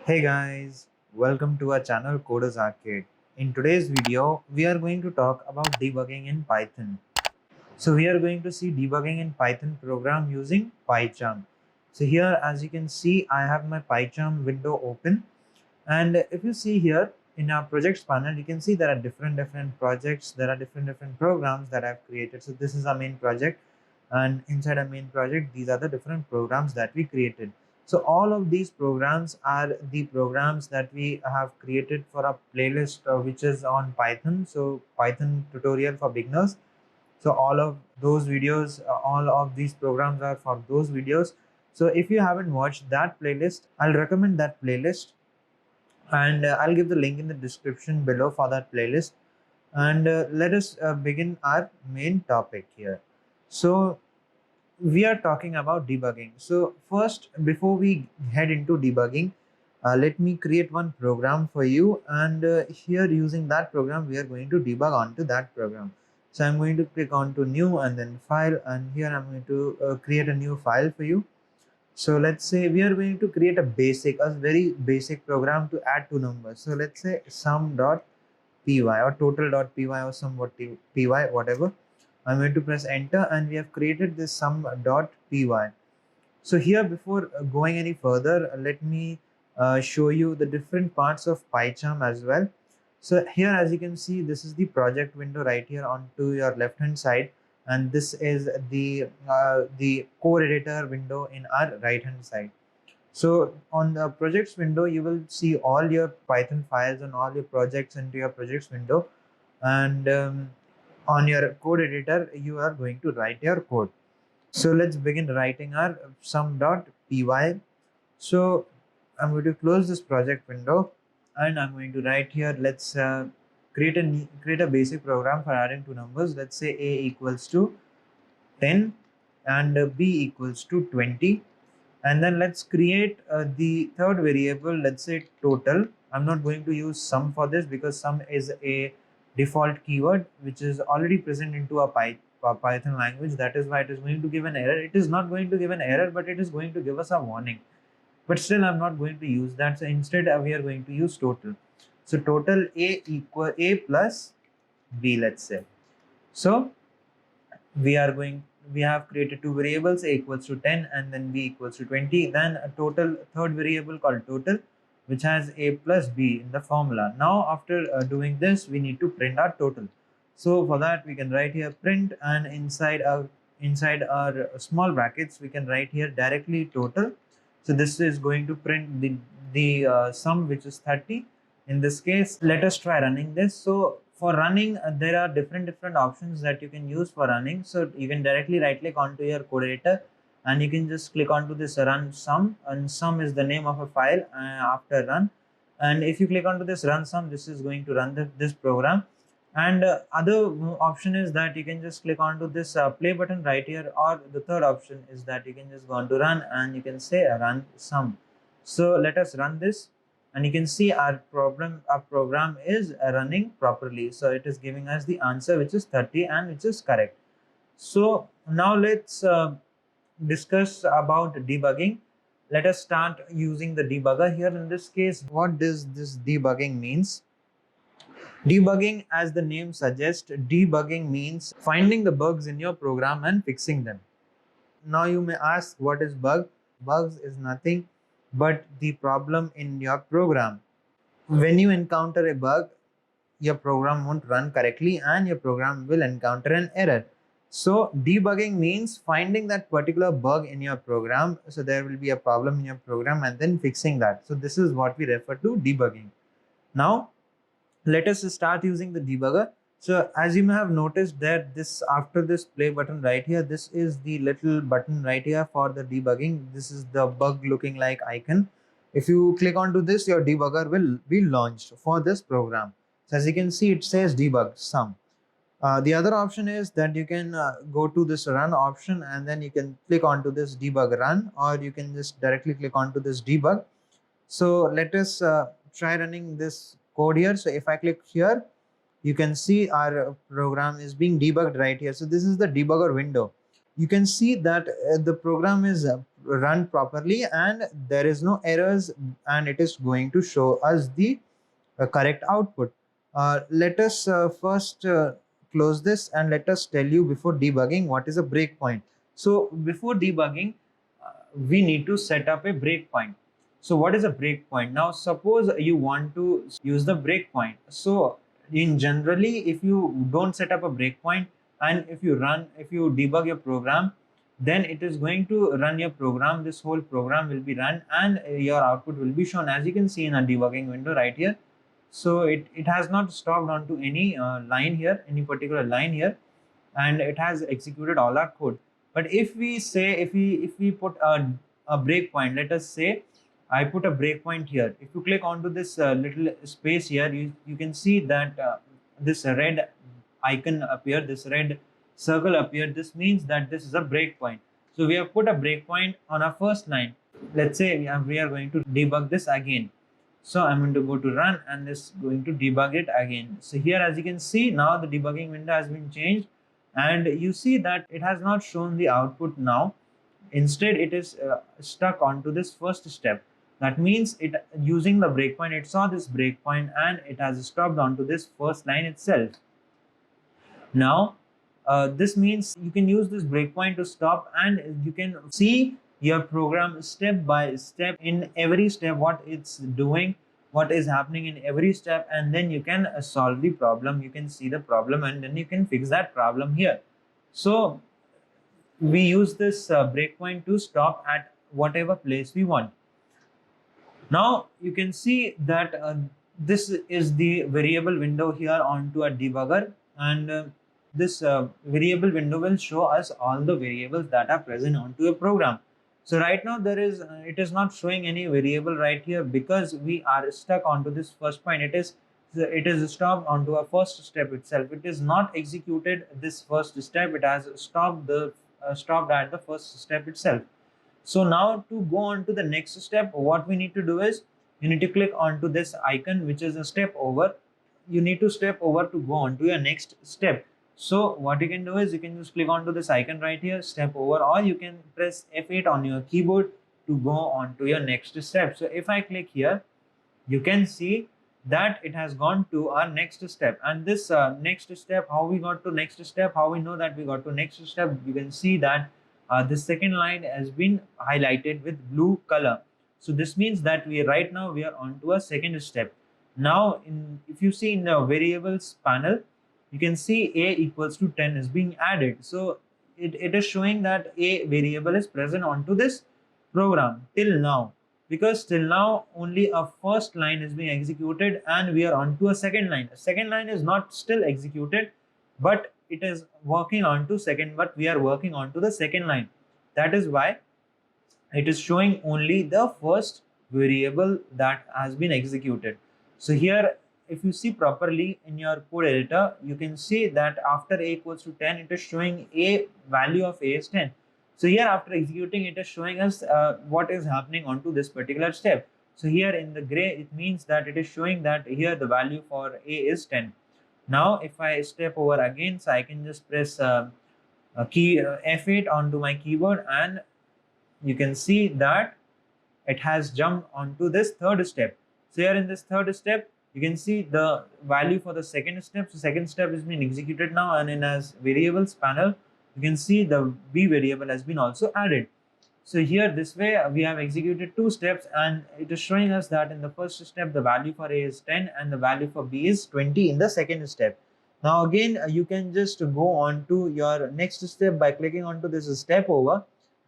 Hey guys, welcome to our channel Coders Arcade. In today's video, we are going to talk about debugging in Python. So we are going to see debugging in Python program using PyCharm. So here, as you can see, I have my PyCharm window open. And if you see here in our projects panel, you can see there are different projects. There are different programs that I've created. So this is our main project, and inside our main project, these are the different programs that we created. So all of these programs are the programs that we have created for a playlist which is on Python. So Python tutorial for beginners. So all of those videos, all of these programs are for those videos. So if you haven't watched that playlist, I'll recommend that playlist, and I'll give the link in the description below for that playlist. And let us begin our main topic here. So we are talking about debugging. So first, before we head into debugging, let me create one program for you, and here using that program we are going to debug onto that program. So I'm going to click on to new and then file, and here I'm going to create a new file for you. So let's say we are going to create a very basic program to add two numbers. So let's say sum.py or total.py or sum.py, whatever. I'm going to press enter, and we have created this sum.py. So here, before going any further, let me show you the different parts of PyCharm as well. So here, as you can see, this is the project window right here onto your left hand side, and this is the core editor window in our right hand side. So on the projects window, you will see all your Python files and all your projects into your projects window, and on your code editor, you are going to write your code. So let's begin writing our sum.py. So I'm going to close this project window, and I'm going to write here. Let's create a basic program for adding two numbers. Let's say a equals to 10 and b equals to 20. And then let's create the third variable. Let's say total. I'm not going to use sum for this because sum is a default keyword which is already present into a Python language. That is why it is going to give an error. It is not going to give an error, but it is going to give us a warning. But still, I'm not going to use that. So instead, we are going to use total. So total a plus b, let's say. So we have created two variables, a equals to 10 and then b equals to 20. Then a total third variable called total, which has a plus b in the formula. Now after doing this, we need to print our total. So for that, we can write here print, and inside our small brackets we can write here directly total. So this is going to print the sum, which is 30 in this case. Let us try running this. So for running, there are different options that you can use for running. So you can directly right click onto your code editor, and you can just click onto this run sum, and sum is the name of a file after run. And if you click onto this run sum, this is going to run this program. And other option is that you can just click onto this play button right here, or the third option is that you can just go on to run, and you can say run sum. So let us run this, and you can see our program is running properly. So it is giving us the answer, which is 30, and which is correct. So now let's discuss about debugging. Let us start using the debugger here. In this case, what does this debugging means? Debugging, as the name suggests, debugging means finding the bugs in your program and fixing them. Now you may ask, what is bug? Bugs is nothing but the problem in your program. When you encounter a bug, your program won't run correctly and your program will encounter an error. So debugging means finding that particular bug in your program. So there will be a problem in your program and then fixing that. So this is what we refer to debugging. Now let us start using the debugger. So as you may have noticed that this, after this play button right here, this is the little button right here for the debugging. This is the bug looking like icon. If you click onto this, your debugger will be launched for this program. So as you can see, it says debug sum. The other option is that you can go to this run option, and then you can click onto this debug run, or you can just directly click onto this debug. So let us try running this code here. So if I click here, you can see our program is being debugged right here. So this is the debugger window. You can see that the program is run properly and there is no errors, and it is going to show us the correct output. Let us first close this and let us tell you before debugging what is a breakpoint. So before debugging, we need to set up a breakpoint. So what is a breakpoint? Now suppose you want to use the breakpoint. So in generally, if you don't set up a breakpoint and if you debug your program, then it is going to run your program. This whole program will be run and your output will be shown, as you can see in a debugging window right here. So it has not stopped onto any line here, any particular line here, and it has executed all our code. But if we say, if we put a breakpoint, let us say I put a breakpoint here. If you click onto this little space here, you can see that this red icon appear, this red circle appear. This means that this is a breakpoint. So we have put a breakpoint on our first line. Let's say we are going to debug this again. So I'm going to go to run and this is going to debug it again. So here, as you can see, now the debugging window has been changed and you see that it has not shown the output now. Instead, it is stuck onto this first step. That means it, using the breakpoint, it saw this breakpoint and it has stopped onto this first line itself. Now, this means you can use this breakpoint to stop and you can see your program step by step, in every step what it's doing, what is happening in every step, and then you can solve the problem. You can see the problem and then you can fix that problem here. So we use this breakpoint to stop at whatever place we want. Now you can see that this is the variable window here onto a debugger, and this variable window will show us all the variables that are present onto a program. So right now there is it is not showing any variable right here because we are stuck onto this first point. It is stopped onto a first step itself. It is not executed this first step. It has stopped at the first step itself. So now to go on to the next step, what we need to do is you need to click onto this icon, which is a step over. You need to step over to go on to your next step. So what you can do is you can just click onto this icon right here, step over, or you can press F8 on your keyboard to go on to your next step. So if I click here, you can see that it has gone to our next step. And this next step, how we got to next step, how we know that we got to next step, you can see that the second line has been highlighted with blue color. So this means that right now we are on to a second step. Now if you see in the variables panel, you can see a equals to 10 is being added. So it is showing that a variable is present onto this program till now, because till now only a first line is being executed and we are on to a second line. A second line is not still executed, but it is working on to second, but we are working on to the second line. That is why it is showing only the first variable that has been executed. So here, if you see properly in your code editor, you can see that after a equals to 10, it is showing a value of a is 10. So here after executing, it is showing us what is happening onto this particular step. So here in the gray, it means that it is showing that here the value for a is 10. Now if I step over again, so I can just press F8 onto my keyboard and you can see that it has jumped onto this third step. So here in this third step, you can see the value for the second step. So second step is being executed now, and in as variables panel, you can see the B variable has been also added. So here this way we have executed two steps and it is showing us that in the first step the value for A is 10 and the value for B is 20 in the second step. Now again you can just go on to your next step by clicking onto this step over,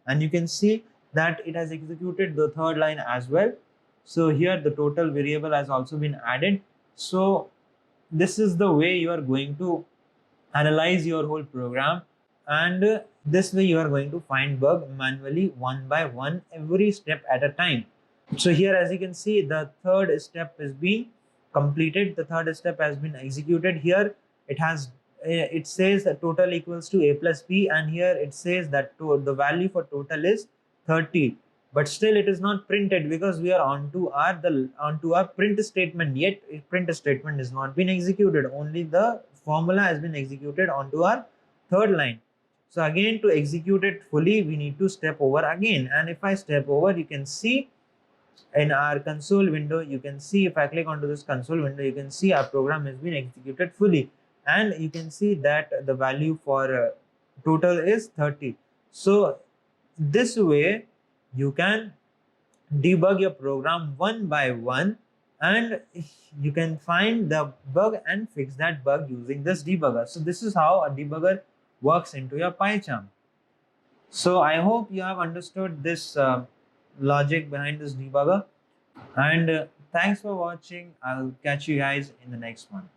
and you can see that it has executed the third line as well. So here the total variable has also been added. So this is the way you are going to analyze your whole program, and this way you are going to find bug manually one by one, every step at a time. So here as you can see, the third step is being completed, the third step has been executed. Here it says that total equals to a plus b, and here it says that the value for total is 30, but still it is not printed because we are onto our print statement. Yet print statement has not been executed, only the formula has been executed onto our third line. So again, to execute it fully, we need to step over again. And if I step over, you can see in our console window, you can see if I click onto this console window, you can see our program has been executed fully. And you can see that the value for total is 30. So this way, you can debug your program one by one, and you can find the bug and fix that bug using this debugger. So this is how a debugger works into your PyCharm. So I hope you have understood this logic behind this debugger, and thanks for watching. I'll catch you guys in the next one.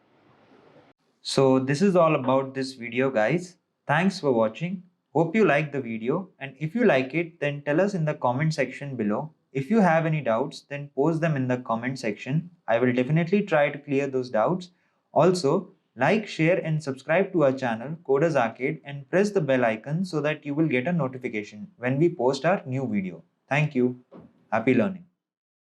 So this is all about this video, guys. Thanks for watching. Hope you like the video, and if you like it, then tell us in the comment section below. If you have any doubts, then post them in the comment section. I will definitely try to clear those doubts. Also, like, share and subscribe to our channel Coders Arcade and press the bell icon so that you will get a notification when we post our new video. Thank you. Happy learning.